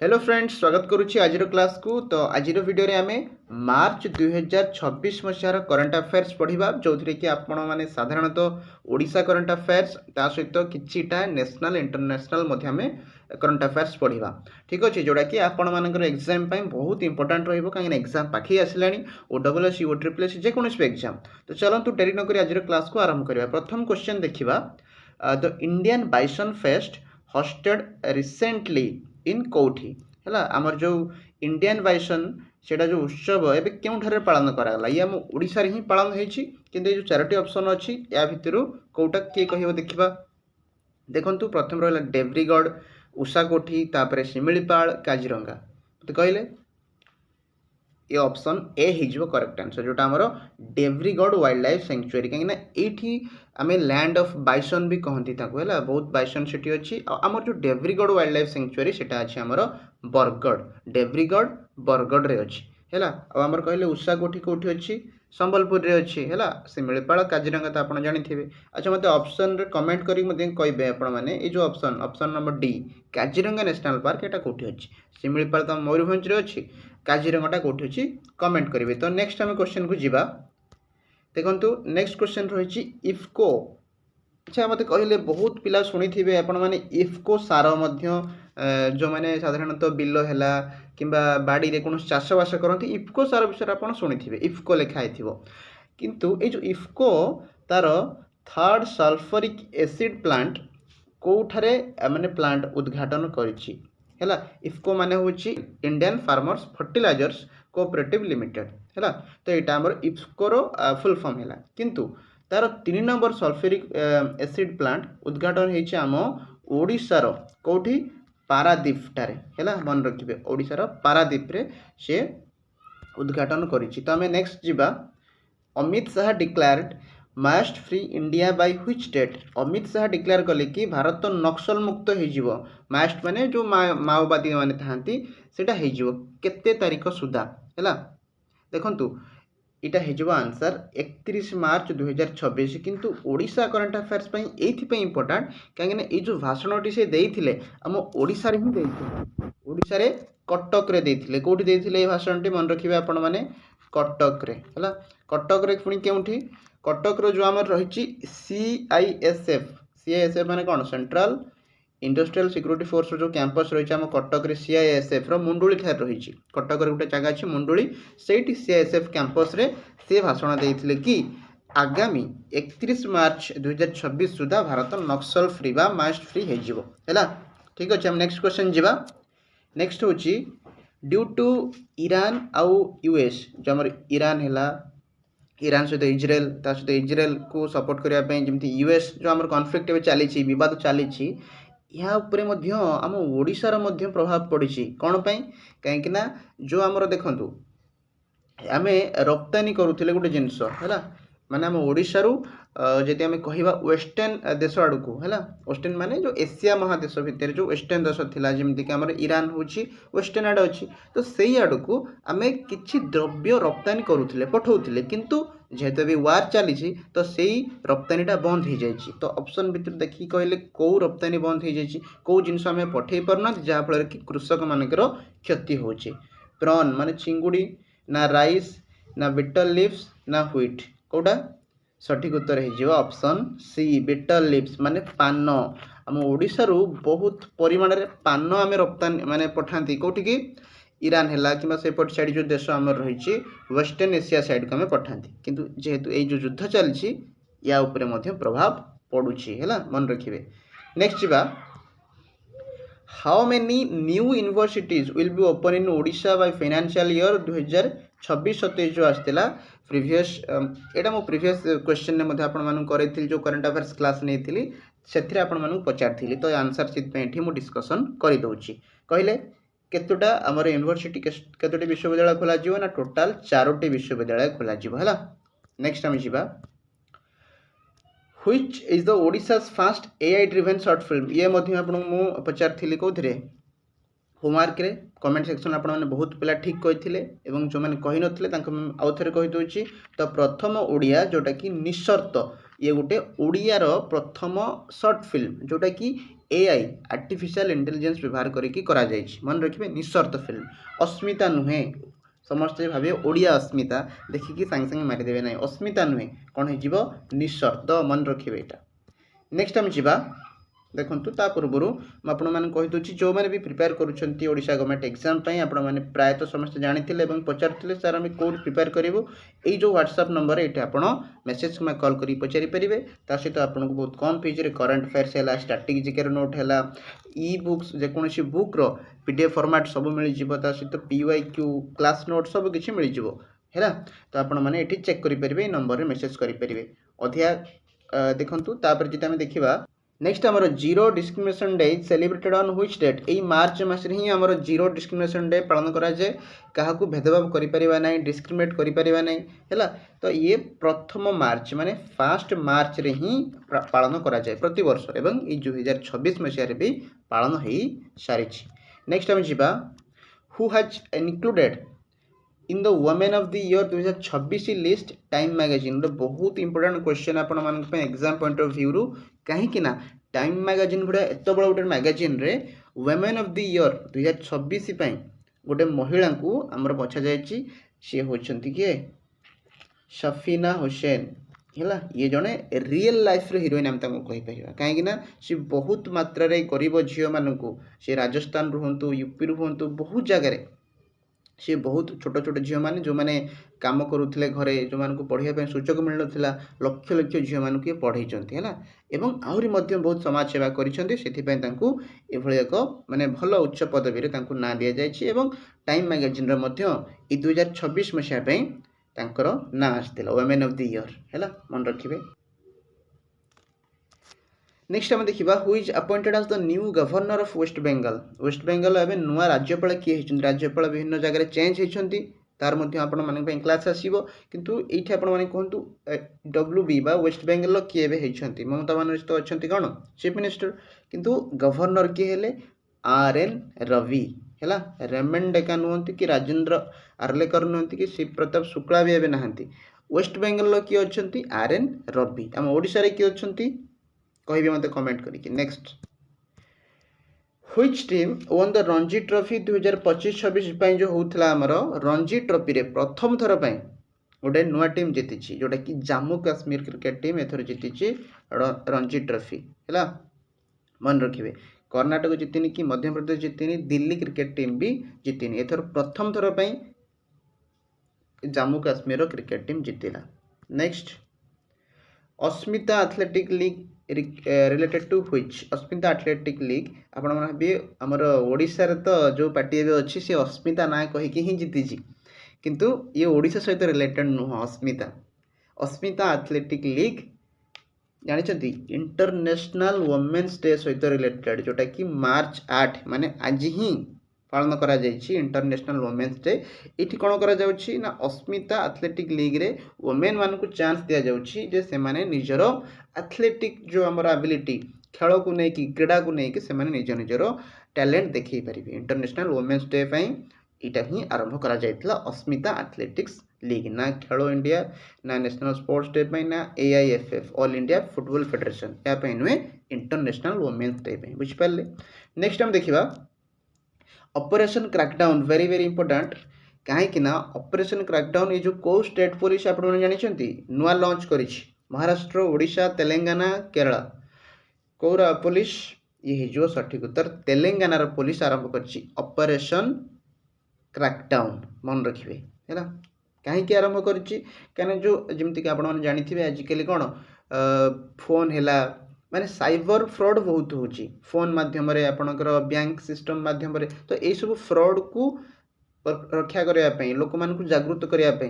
Hello friends, स्वागत करुच्ची आज class को। तो आज वीडियो रे आमे मार्च 2026 मसीहार करंट अफेयर्स पढ़ा जो थी कि आपण मैंने साधारणतः ओडिशा करंट अफेयर्स ता सहित किछिटा नेशनल इंटरनेशनल आमे करंट अफेयर्स पढ़ा। ठीक अच्छे, जोटा कि आपण मानकर एग्जाम बहुत इंपोर्टाट रही कहीं एग्जाम पाखे आसला OSS OSSC जेकोसी भी एग्जाम। तो चलतु डेरी नक आज क्लास को आरंभ करवा। प्रथम क्वेश्चन देखा, the Indian bison fest hosted recently in कौठी है आमर जो इंडियन बाइसन सेटा जो उत्सव एवं क्यों पालन कराला ये आम ओडिशा रे ही पालन होती। किंतु ये जो चारोटी ऑप्शन अच्छी या भितर कौटा किए कह देखा। देखु प्रथम रहा डेब्रीगढ़, उषाकोठी, तापर शिमिलीपाल, काजीरंगा। तो कहले ये ऑप्शन ए हो करेक्ट आंसर, जोटा आमर डेब्रीगढ़ वाइल्ड लाइफ सेंचुरी। कहीं ये आम लैंड ऑफ बाइसन भी कहती है, बहुत बाइसन से अच्छी। आमर जो डेब्रीगढ़ वाइल्ड लाइफ सेंचुरी से अच्छे आमर बरगढ़, डेब्रीगढ़ बरगढ़ रे अच्छी है। आमर कहले उषाकोठी कौटी अच्छी, संबलपुर रे अच्छी है। शिमिलीपाल, काजीरंगा तो आप जानी। अच्छा, मत ऑप्शन रे कमेंट करेंगे कहे आपने ये जो option number D Kaziranga national park यहाँ कौटी अच्छी। शिमिलीपाल तो मयूरभंज रे अच्छी, काजीरंगाटा कौटी अच्छी कमेंट करेंगे। तो नेक्स्ट आम क्वेश्चन को जीवा। देखो नेक्स्ट क्वेश्चन रही इफ्को। अच्छा, मत कहले बहुत पिला शुणी थे आपण मैंने इफ्को सार जो मैंने साधारणतः बिल है कि बाड़ी रे कौन चाषबास करती इफ्को सार विषय आप शुणी थे, इफ्को लिखाई थी। किंतु ये जो इफ्को तार थर्ड सल्फरिक एसिड प्लांट कौठारे माने प्लांट उद्घाटन करिछि है। इफ्को माने होछि Indian Farmers Fertilisers Cooperative Limited है। तो यहाँ आमर इफ्को रो फुल फॉर्म है। किंतु तार 3 नंबर सल्फ्यूरिक एसिड प्लांट उद्घाटन होइछि आम ओडिशार कौठी पारादीप ठारे है। मन रखिए ओडिशार पारादीप रे से उद्घाटन करिछि। तो आम नेक्स्ट जीवा। Amit Shah declared must free India by which date. Amit Shah declare कले कि भारत तो नक्सल मुक्त हो मास्ट माने जो माओवादी माने थांती सेटा हो केते तारीख सुधा है। देखंतु इटा हो आंसर 31 मार्च 2026। किंतु ओडिशा करंट अफेयर्स पई एथि इंपोर्टेंट कहीं ये जो भाषणटी से देइथिले आम ओडिशा रे ही देइथिले, ओडिशा रे कटक रे देइथिले। कोठी देइथिले ये भाषणटी मन रखिबे आपण माने कटक रे है। कटक रे पुणी केउठी कटक रो जो आमर रही CISF माने कौन सेंट्रल इंडस्ट्रियल सिक्योरिटी फोर्स जो कैंपस रही आम कटक रे CISF रो मुंडुली ठार रही। कटक रे गोटे जगह अच्छी मुंडुली, सेठी CISF कैंपस रे से भाषण देइथिले कि आगामी 31 मार्च 2026 सुधा भारत नक्सल फ्री बा मास्ट फ्री हो है। ठीक अच्छे, हम नेक्स्ट क्वेश्चन जीवा। नेक्स्ट होची ड्यू टू ईरान आउ US जो आमर ईरान है, ईरान सहित इज्राएल सहित इज्राएल को सपोर्ट करने जमी US जो आम कनफ्लिक्ट चली विवाद चली या आम ओडिशार प्रभाव पड़ी कौन पाई कहीं जो आमर देखु आम रप्तानी करुले गोटे जिनस है माने आम ओडिशारू जदि आम कहवा वेस्टर्न देश आड़ को है। वेस्टर्न माने जो एशिया महादेश भितर जो वेस्टर्न देश थिला जमीक आम ईरान होची वेस्टर्न आड़ अच्छी। तो सही आड़ को आम किछि द्रव्य रप्तानी करुले पठाऊले, किंतु जेहेतु अभी वार चली तो सही रप्तानीटा बंद हो जाए। तो ऑप्शन भितर देखिए कहले कौ रप्तानी बंद हो जाए, कौ जिनस आम पठे पारना जहाँफल कि कृषक मानकर क्षति होची। प्रॉन माने चिंगुड़ी, ना राइस, ना बिटल लिव्स, ना व्हीट, कौटा सठिक उत्तर हो ऑप्शन सी बिटल लिव्स माने पान। आम ओडिशारू बहुत परिमाण रे पान आम रप्तानी माने पठाती कौटिकी ईरान है कि सेपट साइड जो देश आम रही वेस्टर्न एशिया साइड को आम पठाती। किंतु जेहेतु ये जो युद्ध चलती या उपरे मध्य प्रभाव पड़ुछि है, मन रखिए। नेक्स्ट जीवा। How many new universities will be open in Odisha by financial year 2026-27 जो आसला प्रीवियस एटा मो प्रीवियस क्वेश्चन ने आपन जो करंट अफेयर्स क्लास नहीं से आपन पचारि। तो आंसर से मु डिस्कसन कर दउछि। कहले केतोटा आमर यूनिवर्सिटी केतोटी विश्वविद्यालय खोल ना टोटाल 4टी विश्वविद्यालय खोल है। नेक्स्ट आम जीवा। Which is the Odisha's first AI driven short film. ये आपको पचारि कौन होमवर्क रे कमेंट सेक्शन आपने बहुत पिला ठीक कही जो मैंने कही नथिले आउ थे कहीदे। तो प्रथम ओडिया जोटा कि निसर्त ये गोटे ओडियार प्रथम शॉर्ट फिल्म जोटा कि एआई आर्टिफिशियल इंटेलिजेंस व्यवहार करके करा जायछि मन रखिबे निस्वार्थ फिल्म अस्मिता नुहे समस्ते भावे ओडिया अस्मिता देखिकी सांगे सांगे मारिदेवे ना अस्मिता नुहे कौन हो निस्वार्थ मन रखिबे एटा नेक्स्ट हम जीवा देखंतु ता पूर्व आपण मैंने कहीदे जो मैंने भी प्रिपेयर करुँच ओडिशा गवर्नमेंट एग्जाम आपण मैंने प्रायतः समस्त जानी और पचारे सर आम कौट प्रिपेयर करूँ यही जो व्हाट्सएप नंबर ये आप मेसेज में कॉल कर पचारि पारे ता सहित आपको बहुत कम फीज करंट अफेयर्स है स्टैटिक जीके नोट है ई बुक्स जेकोसी बुक पीडीएफ फॉर्मेट सब मिल सहित PYQ क्लास नोट सब किसी मिल है तो आपण मैंने ये चेक करेंगे नंबर में मेसेज करेंगे अधिका देखूँ तापर जी आम देखा नेक्स्ट आमर zero discrimination day celebrated on which date यही मार्च मास ही आमर जीरो डिस्क्रिमिनेशन डे पालन करा जाए क्या भेदभाव करिपरिबा नहीं डिस्क्रिमिनेट करिपरिबा नहीं है तो ये प्रथम मार्च माने 1 मार्च रे ही पालन करा जाए प्रति वर्ष एवं ये 2026 मसीह भी पालन हो सारी नेक्स्ट आम जीवा who has included in the women of the year 2026 list time magazine बहुत इंपोर्टेंट क्वेश्चन आपण एग्जाम पॉइंट ऑफ व्यू रु कहीं ना टाइम मैगजीन गुड़ा एत बड़ा गोटे मैगजीन रे वुमेन ऑफ द ईयर 2026 गोटे महिला को आमर बछा जायछि सी होचंती किए सफीना हुसैन है ये जड़े रियल लाइफ रे हीरोइन आम कहीपर कहीं सी बहुत मात्रा रे गरीब झील मानू सी राजस्थान रुहतु यूपी रुहतु बहुत जगह सी बहुत छोट छोट झील मैंने जो मैंने काम करुले घरे जो मानक पढ़ाई सुजोग मिल ना लक्ष लक्ष झील मानक पढ़ई है एवं आहरी बहुत समाज सेवा करें एक माने भल उच्च पदवी ना दि जाए टाइम मैगजीन ये 2026 मसीहा ना आसाला वुमेन ऑफ द ईयर है मन रखिए नेक्स्ट आम देखा who is appointed as the new governor of West Bengal एवं नुआ राज्यपाल किए होती राज्यपाल विभिन्न जगह चेंज होती तार आपण मान क्लास आसो किंतु ये आपण मैंने कहतु WB बा वेस्ट बेंगल किए होती ममता बनर्जी तो अच्छा कौन चीफ मिनिस्टर किंतु गवर्नर किए हेले RN रवि है रेमन डेका नुहति कि राजेंद्र आर्लेकर नुहति कि शिव प्रताप शुक्ला भी एवं नहांती वेस्ट बेंगल किए अच्छा RN रवि आम ओडिशा किए अच्छा कह मत कमेंट करी next which team one the Ranji trophy 2025-26 जो होता आमर रणजी ट्रॉफी रे प्रथम थर पर गोटे नुआ टीम जीति जोटा कि जम्मू काश्मीर क्रिकेट टीम एथर जीति रणजी ट्रॉफी है मन रखिए कर्नाटक जीतिनी कि मध्य प्रदेश जीतिनी दिल्ली क्रिकेट टीम भी जीतिनी एथर प्रथम थर पर जम्मू काश्मीर क्रिकेट टीम जीतिला next Asmita athletic league related to which Asmita athletic league आपण भावे आमर ओडिशा रे तो जो पार्टी एवं अच्छी सी अस्मिता ना कहीकि ही जीति किंतु ये ओडिशा सहित रिलेटेड नुह अस्मिता एथलेटिक लीग जानते इंटरनेशनल वुमेन्स डे सहित रिलेटेड जोटा कि मार्च 8 माने आज ही पालन करा जायछि इंटरनेशनल वुमेन्स डे ये कौन करा जाउछि ना अस्मिता एथलेटिक लीग रे वुमेन मान को चांस दिया जाउछि जे से माने निजर एथलेटिक जो आमर एबिलिटी खेल को लेकिन क्रीड़ा को लेकिन से माने निज निजर टैलेंट देखै परिबे इंटरनेशनल वुमेन्स डे पई इटा ही आरंभ करा जायतिला अस्मिता एथलेटिक्स लीग ना खेलो इंडिया ना नेशनल स्पोर्ट्स डे पई ना AIFF all India football federation या पई नुहे इंटरनेशनल वुमेन्स डे पई बुझ पाले नेक्स्ट हम देखिबा operation crackdown very very important कहीं ऑपरेशन क्रैकडाउन ये जो को स्टेट पुलिस आप जानते नुआ लॉन्च कर महाराष्ट्र ओडिशा तेलंगाना केरला कौर पुलिस ये हो सठिक उत्तर तेलंगाना पुलिस आरंभ कर ऑपरेशन क्रैकडाउन मन रखिए है कहीं आरंभ कर जो जमीक आप जानते आजिकल कौन फोन है माने साइबर फ्रॉड बहुत होची फोन माध्यम आपणकर बैंक सिस्टम माध्यम तो यही सब फ्रॉड को रक्षा करने लोक मान जागृत करने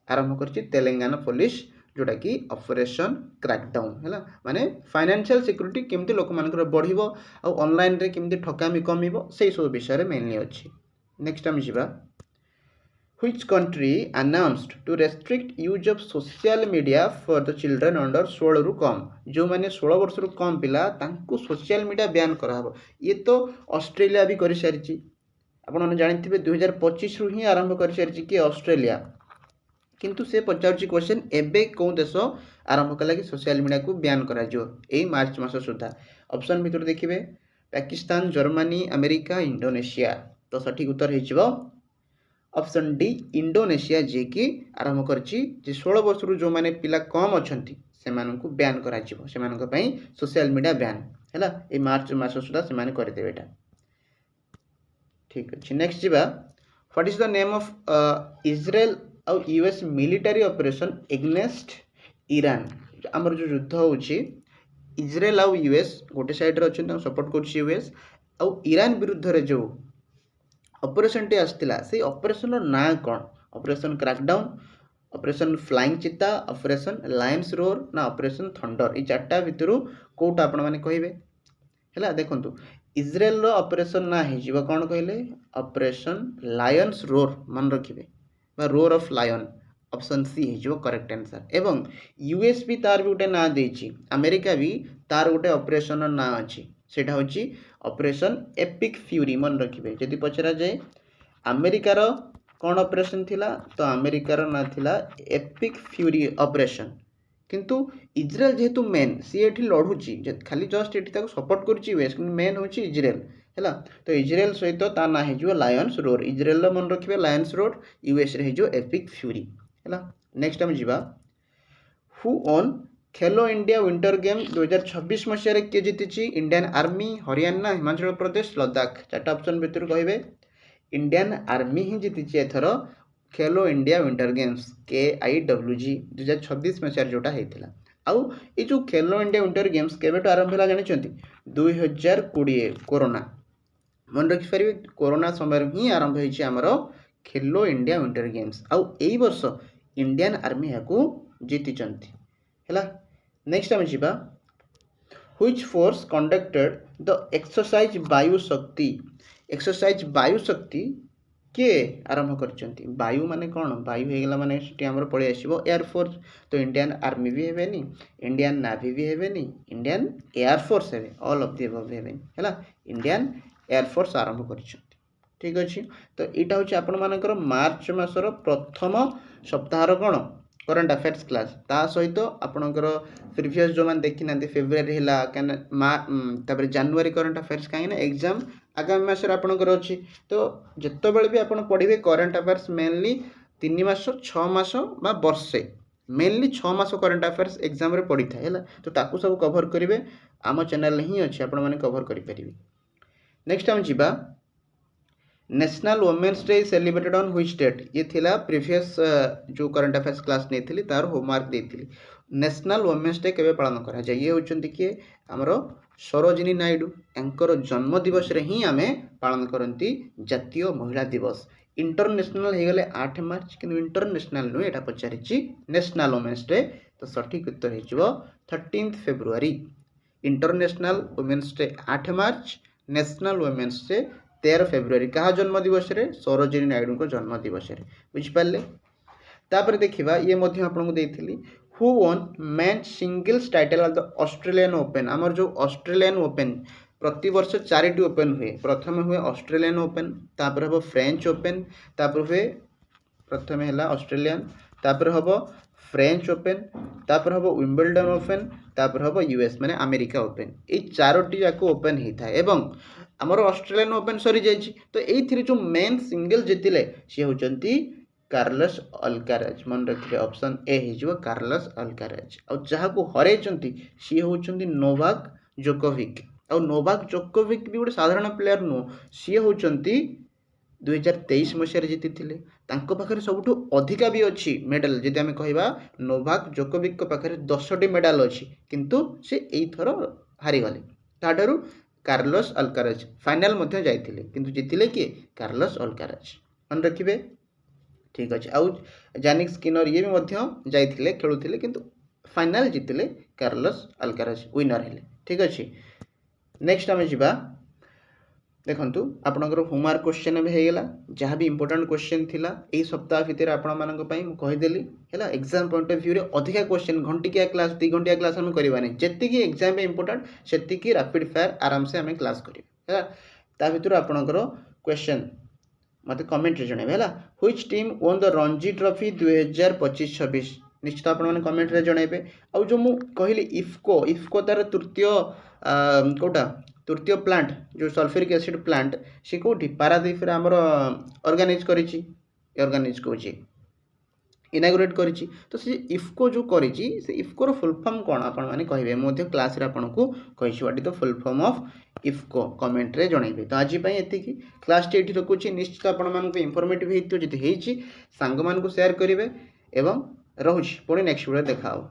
आरंभ कर तेलंगाना पुलिस जोटा कि ऑपरेशन क्रैकडाउन है माने फाइनेंशियल सिक्योरिटी केमती लोक मानकर बढ़िबो आ ऑनलाइन रे केमती ठकामी कमिबो से सब विषय में मेनली अच्छी नेक्स्ट हम जीवा Which country announced to restrict use of social media for the children under 16 रु कम जो मैंने 16 वर्ष रु कम पिला तांको सोशल मीडिया बैन कराहब ये तो ऑस्ट्रेलिया भी कर सारी आपने जानते 2025 रु ही आरंभ कर सारी कि ऑस्ट्रेलिया किंतु से पचार क्वेश्चन एबे कौ देश आरंभ कला कि सोशल मीडिया को बैन करा जो ए मार्च मास सुधा ऑप्शन भीतर देखिए पाकिस्तान जर्मनी अमेरिका इंडोनेशिया तो सठिक उत्तर हो ऑप्शन डी इंडोनेशिया जी की आरंभ करछि जे 16 वर्ष रु जो माने पिला कम अछंती सेमानकु बैन करा जिवो सेमानक पई सोशल मीडिया बैन हैला ए मार्च मास सुदा सेमाने कर देबे एटा ठीक अछि नेक्स्ट जिबा what is the name of Israel और US military operation against Iran हमर जो युद्ध होछि इजराइल और यूएस गोटे साइड रे अछन सपोर्ट करछि यूएस और ईरान विरुद्ध रे जो ऑपरेशन टी आस्तिला से ऑपरेशन रो ना कोन ऑपरेशन क्रैकडाउन ऑपरेशन फ्लाइंग चिता ऑपरेशन लायंस रोर ना ऑपरेशन थंडर ई चारटा भितरु कोटा आपण माने कहिबे हैला देखंतु इजराइल रो ऑपरेशन ना हे जीवा कोन कहले ऑपरेशन लायंस रोर मन रखिबे बा roar of lion option C हे जो करेक्ट आंसर एवं यूएस भी तार भी उटे ना देछि अमेरिका भी तार उटे ऑपरेशन ना अछि सेटा होछि ऑपरेशन एपिक फ्यूरी मन रखिबे जदि पचरा जाए अमेरिकार कौन ऑपरेशन थिला तो अमेरिकार ना थिला एपिक फ्यूरी ऑपरेशन किंतु इजराइल जेहेतु मेन सी एठी लढुची खाली जस्ट एठी ताको सपोर्ट करची यूएस मेन होची इजराइल हैला तो इजराइल सहित ता ना हे जो लायंस रोर इजराइल मन रखिबे लायंस रोर यूएस रे हे जो एपिक फ्यूरी हैला नेक्स्ट हम जिबा who on Khelo India winter game 2026 मसीह किए जीति Indian army Haryana Himachal Pradesh Ladakh चार्टा option भितर कहे इंडियन आर्मी ही जीति एथर खेलो इंडिया विंटर गेम्स KIWG 2026 मसीह जोटा होता आउ ये जो खेलो इंडिया विंटर गेम्स केवेटू आरंभ है जानते 2020 कोरोना मन रखिपारे कोरोना समय ही आरंभ होमर खेलो इंडिया विंटर गेम्स आउ यही वर्ष इंडियन आर्मी को जीति है नेक्स्ट आम जा which force conducted the exercise वायु शक्ति किए आरंभ कर वायु माने कौन वायु होगला माने पलि आसो एयरफोर्स तो इंडियन आर्मी भी हेनी इंडियन नावी भी हेनी इंडियन एयरफोर्स हे ऑल ऑफ दी अबव हेनी है इंडियन एयरफोर्स आरंभ कर ठीक अच्छे तो यहाँ हूँ आपण मानकर मार्च मासर प्रथम सप्ताह कौन करंट अफेयर्स क्लास ता सहित आपणकर प्रीवियस जो मैंने देखी ना फेब्रुआरी है जानुआरी करंट अफेयर्स कहीं एग्जाम आगामी मास आपणकर अच्छी तो जिते बड़े भी आप पढ़े करंट अफेयर्स मेनली 3 मास 6 मास बा वर्षे मेनली 6 मास करंट अफेयर्स एग्जाम रे पड़ी था तो ताकू सब कवर करेंगे आम चैनल ही अच्छे आपण मैंने कवर करेंगे नेक्स्ट हम जीवा national women's day celebrated on which date ये थिला प्रीवियस जो करंट अफेयर्स क्लास नहीं थी तार होमवर्क देती नेशनल वुमेन्स डे केवे पालन करा जाए ये होचंती कि हमर सरोजिनी नायडू एंकर जन्म दिवस रे ही आमे पालन करंती जातीय महिला दिवस इंटरनेशनल हो गले 8 मार्च कि इंटरनेशनल नु एटा पचारिची नेशनल वुमेन्स डे तो सठिक उत्तर हो 13 फेब्रुआरी इंटरनेशनल वुमेन्स डे 8 मार्च नेशनल वुमेन्स डे 13 फेब्रुआरी क्या जन्म दिवस रे सरोजिनी नायडू को जन्म दिवस रे बुझिपारे तापर देखिबा ये मध्य आपन को देइथिली who won men singles title of the Australian Open आमर जो ऑस्ट्रेलियन ओपन प्रति वर्ष 4टी ओपन हुए प्रथम हुए ऑस्ट्रेलियन ओपन तापर हबो फ्रेंच ओपन तापर हुए प्रथम हैला ऑस्ट्रेलियन तापर हबो फ्रेंच ओपन तापर हबो विंबलडन ओपन तापर हबो यूएस माने अमेरिका ओपन ए 4टी जाको ओपन हिथा एवं आमर ऑस्ट्रेलियन ओपन सरी जाइछि तो एथि जो मेन सिंगल जितिले सी होचंती कार्लोस अल्काराज मन रखिबे ऑप्शन ए हिजो कार्लोस अल्काराज आ जहा को हरै चंती सी होचंती नोवाक जोकोविक आ नोवाक जोकोविक भी गोटे साधारण प्लेयर नो सी होचंती 2023 मसीह जीति थिले तांको पाखरे सबुठु अधिका भी अच्छी मेडल जदि आम कहवा नोवाक जोकोविक पाखरे 10टी मेडल अच्छी किंतु से एई थर हारी गले ताडरू कार्लोस अल्काराज फाइनल मध्य जाइथिले किंतु जितिले कि कार्लोस अल्काराज मन रखिबे ठीक अच्छे आउ जानिक स्किनर ये भी मध्य जाइथिले खेलुथिले किंतु फाइनल जितिले कार्लोस अल्काराज विनर हेले ठीक अच्छे नेक्स्ट आम जिबा देखंतु आपनकर होमवर्क क्वेश्चन भी हेगला जहाँ भी इंपोर्टेंट क्वेश्चन थिला एई सप्ताह भितर आपण मानक पई मु कहि देली हैला एग्जाम पॉइंट ऑफ व्यू रे अधिका क्वेश्चन घंटिकिया क्लास 2 घंटिया क्लास हम करबानी जेति की एग्जाम में इंपोर्टेंट सेति की रैपिड फायर आराम से हमें क्लास करियो हैला ता भितर आपनकर क्वेश्चन मते कमेंट रे जणाबे हैला which team won the Ranji trophy 2025-26 निश्चित आपण माने कमेंट रे जणाबे आ जो मु कहली इफको तार तृतीय कोटा तृतीय प्लांट जो सल्फ्यूरिक एसिड प्लांट सी कौटी पारादीप आमर ऑर्गेनाइज करिछि ऑर्गेनाइज कौची इनागुरेट करिछि तो से इफ्को जो करिछि से इफ्को रो फुल फॉर्म कोन आपण माने कहबे मोध्य क्लास रे आपण को कहिछि what is the full form of IFFCO comment रे जणाइबे तो आज पई एति की क्लास टी एठी रखुछि निश्चित आपण मान को इंफॉर्मेटिव हेतु जति हेछि सांग मान को शेयर करिवे एवं रहुछि पुणी नेक्स्ट वीडियो देखाओ।